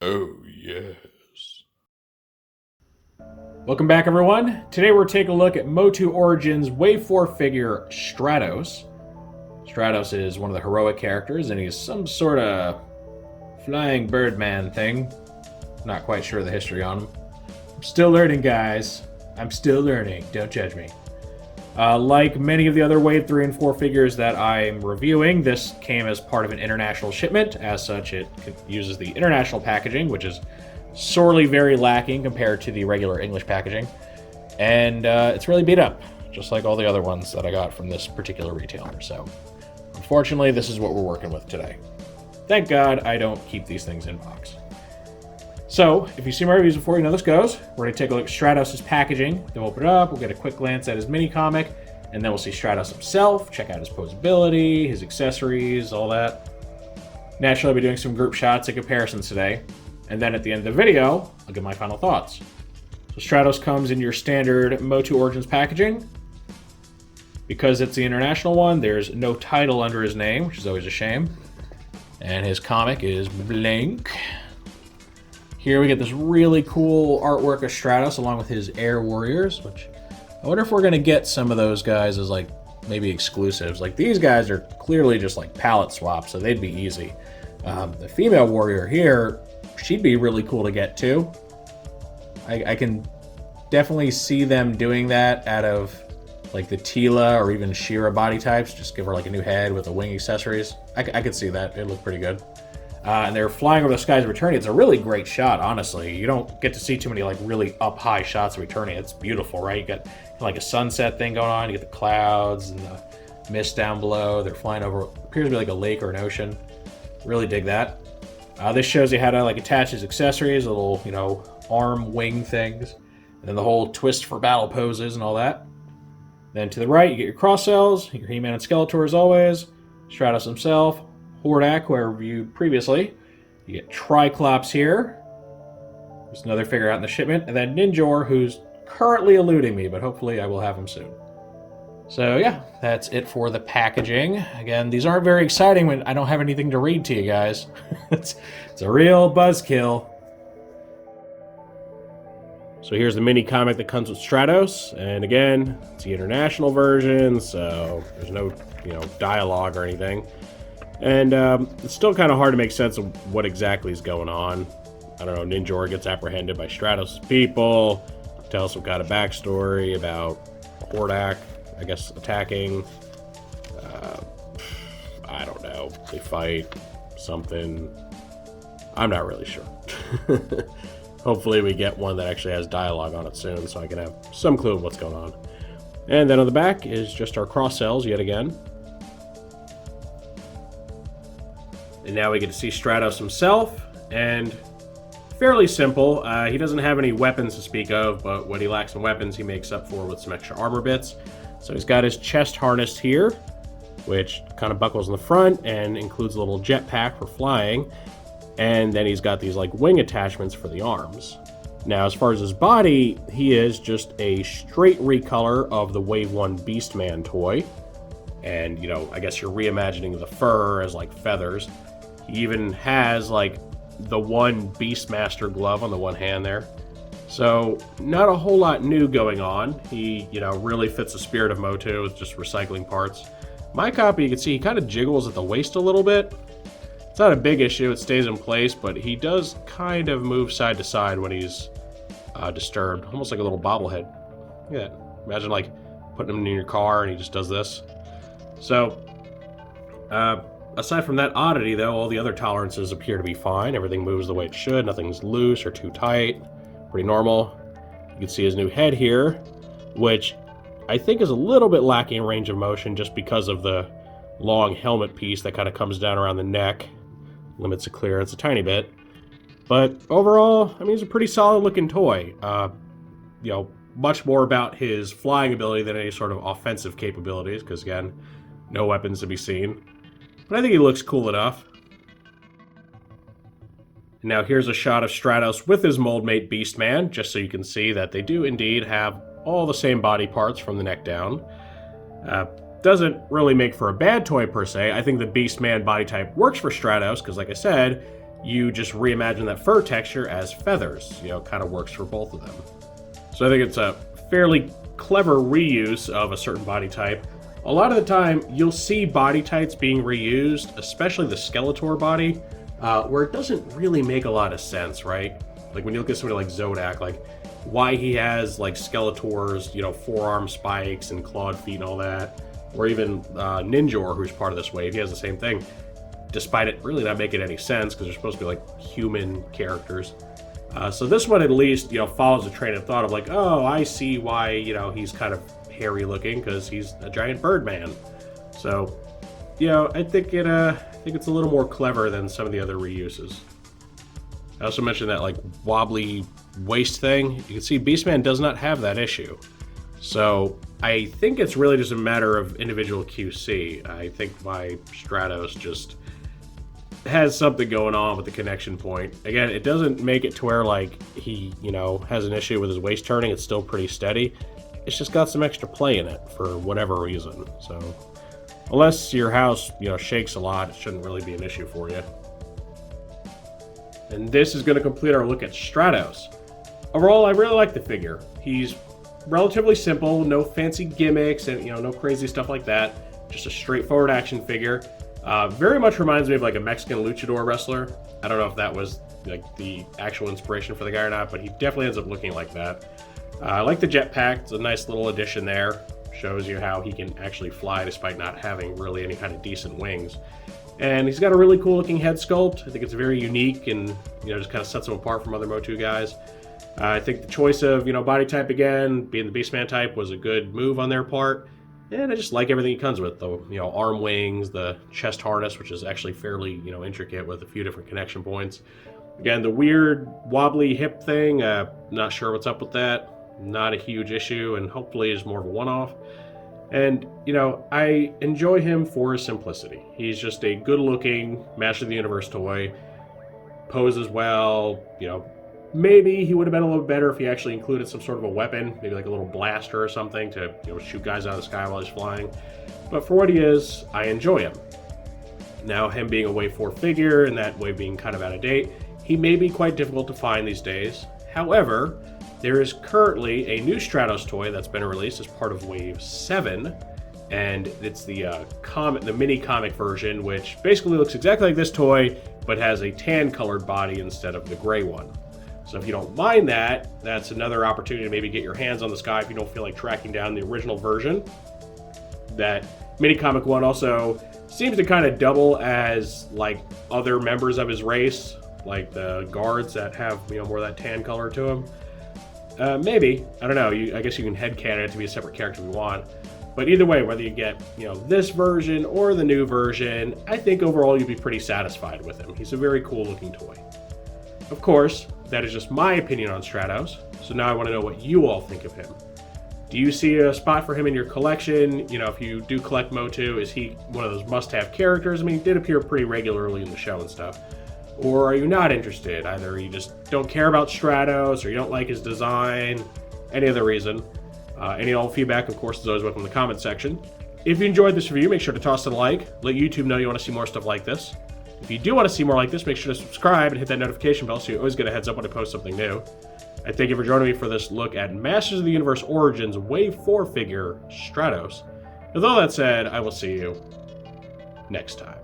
Oh, yes. Welcome back, everyone. Today we're taking a look at MOTU Origins Wave 4 figure Stratos. Stratos is one of the heroic characters, and he's some sort of flying birdman thing. Not quite sure of the history on him. I'm still learning, guys. I'm still learning. Don't judge me. Like many of the other Wave 3 and 4 figures that I'm reviewing, this came as part of an international shipment. As such, it uses the international packaging, which is sorely very lacking compared to the regular English packaging. And it's really beat up, just like all the other ones that I got from this particular retailer. So, unfortunately, this is what we're working with today. Thank God I don't keep these things in box. So, if you've seen my reviews before, you know this goes. We're going to take a look at Stratos' packaging, then we'll open it up, we'll get a quick glance at his mini-comic, and then we'll see Stratos himself, check out his posability, his accessories, all that. Naturally, I'll be doing some group shots and comparisons today, and then at the end of the video, I'll give my final thoughts. So Stratos comes in your standard MOTU Origins packaging. Because it's the international one, there's no title under his name, which is always a shame. And his comic is blank. Here we get this really cool artwork of Stratos along with his Air Warriors, which I wonder if we're going to get some of those guys as like maybe exclusives. Like these guys are clearly just like palette swaps, so they'd be easy. The female warrior here, she'd be really cool to get too. I can definitely see them doing that out of like the Tila or even Shira body types. Just give her like a new head with the wing accessories. I could see that. It'd look pretty good. And they're flying over the skies of Eternia. It's a really great shot, honestly. You don't get to see too many like really up high shots of Eternia. It's beautiful, right? You got like a sunset thing going on. You get the clouds and the mist down below. They're flying over what appears to be like a lake or an ocean. Really dig that. This shows you how to like attach his accessories, little arm wing things, and then the whole twist for battle poses and all that. Then to the right, you get your cross cells, your He-Man and Skeletor as always, Stratos himself, Hordak, who I reviewed previously. You get Triclops here. There's another figure out in the shipment. And then Ninjor, who's currently eluding me, but hopefully I will have him soon. So yeah, that's it for the packaging. Again, these aren't very exciting when I don't have anything to read to you guys. it's a real buzzkill. So here's the mini comic that comes with Stratos. And again, it's the international version, so there's no dialogue or anything. And it's still kind of hard to make sense of what exactly is going on. I don't know, Ninjor gets apprehended by Stratos' people, tells some kind of backstory about Hordak, I guess, attacking. I don't know, they fight something. I'm not really sure. Hopefully we get one that actually has dialogue on it soon so I can have some clue of what's going on. And then on the back is just our cross cells yet again. And now we get to see Stratos himself, and fairly simple. He doesn't have any weapons to speak of, but what he lacks in weapons he makes up for with some extra armor bits. So he's got his chest harness here, which kind of buckles in the front and includes a little jetpack for flying. And then he's got these like wing attachments for the arms. Now, as far as his body, he is just a straight recolor of the Wave 1 Beastman toy. And, I guess you're reimagining the fur as like feathers. He even has like the one Beastmaster glove on the one hand there. So not a whole lot new going on. He, really fits the spirit of MOTU with just recycling parts. My copy, you can see he kind of jiggles at the waist a little bit. It's not a big issue, it stays in place, but he does kind of move side to side when he's disturbed. Almost like a little bobblehead. Look at that. Imagine like putting him in your car and he just does this. So, aside from that oddity, though, all the other tolerances appear to be fine. Everything moves the way it should. Nothing's loose or too tight. Pretty normal. You can see his new head here, which I think is a little bit lacking in range of motion just because of the long helmet piece that kind of comes down around the neck. Limits the clearance a tiny bit. But overall, I mean, he's a pretty solid looking toy. Much more about his flying ability than any sort of offensive capabilities, because again, no weapons to be seen. But I think he looks cool enough. And now here's a shot of Stratos with his mold mate Beastman, just so you can see that they do indeed have all the same body parts from the neck down. Doesn't really make for a bad toy per se. I think the Beastman body type works for Stratos, because like I said, you just reimagine that fur texture as feathers. Kind of works for both of them. So I think it's a fairly clever reuse of a certain body type. A lot of the time, you'll see body types being reused, especially the Skeletor body, where it doesn't really make a lot of sense, right? Like when you look at somebody like Zodak, like why he has like Skeletor's, forearm spikes and clawed feet and all that, or even Ninjor, who's part of this wave, he has the same thing, despite it really not making any sense because they're supposed to be like human characters. So this one at least, follows a train of thought of like, oh, I see why, he's kind of hairy looking because he's a giant bird man. So, I think it's a little more clever than some of the other reuses. I also mentioned that like wobbly waist thing. You can see Beastman does not have that issue. So I think it's really just a matter of individual QC. I think my Stratos just has something going on with the connection point. Again, it doesn't make it to where like he, has an issue with his waist turning. It's still pretty steady. It's just got some extra play in it for whatever reason. So unless your house, shakes a lot, it shouldn't really be an issue for you. And this is going to complete our look at Stratos. Overall, I really like the figure. He's relatively simple, no fancy gimmicks, and no crazy stuff like that. Just a straightforward action figure. Very much reminds me of like a Mexican luchador wrestler. I don't know if that was like the actual inspiration for the guy or not, but he definitely ends up looking like that. I like the jetpack. It's a nice little addition there. Shows you how he can actually fly despite not having really any kind of decent wings. And he's got a really cool looking head sculpt. I think it's very unique and just kind of sets him apart from other MOTU guys. I think the choice of body type again, being the Beastman type, was a good move on their part. And I just like everything he comes with, the arm wings, the chest harness, which is actually fairly intricate with a few different connection points. Again, the weird wobbly hip thing, not sure what's up with that. Not a huge issue, and hopefully is more of a one-off. And, I enjoy him for his simplicity. He's just a good-looking Master of the Universe toy. Poses well, maybe he would have been a little better if he actually included some sort of a weapon, maybe like a little blaster or something to, shoot guys out of the sky while he's flying. But for what he is, I enjoy him. Now, him being a Wave 4 figure, and that wave being kind of out of date, he may be quite difficult to find these days. However, there is currently a new Stratos toy that's been released as part of Wave 7, and it's the mini comic version, which basically looks exactly like this toy, but has a tan-colored body instead of the gray one. So if you don't mind that, that's another opportunity to maybe get your hands on this guy if you don't feel like tracking down the original version. That mini comic one also seems to kind of double as like other members of his race, like the guards that have more of that tan color to them. Maybe. I don't know. I guess you can headcanon it to be a separate character if you want. But either way, whether you get, this version or the new version, I think overall you'd be pretty satisfied with him. He's a very cool looking toy. Of course, that is just my opinion on Stratos. So now I want to know what you all think of him. Do you see a spot for him in your collection? If you do collect MOTU, is he one of those must-have characters? I mean, he did appear pretty regularly in the show and stuff. Or are you not interested? Either you just don't care about Stratos, or you don't like his design, any other reason. Any all feedback, of course, is always welcome in the comment section. If you enjoyed this review, make sure to toss it a like. Let YouTube know you want to see more stuff like this. If you do want to see more like this, make sure to subscribe and hit that notification bell so you always get a heads up when I post something new. I thank you for joining me for this look at Masters of the Universe Origins Wave 4 figure Stratos. With all that said, I will see you next time.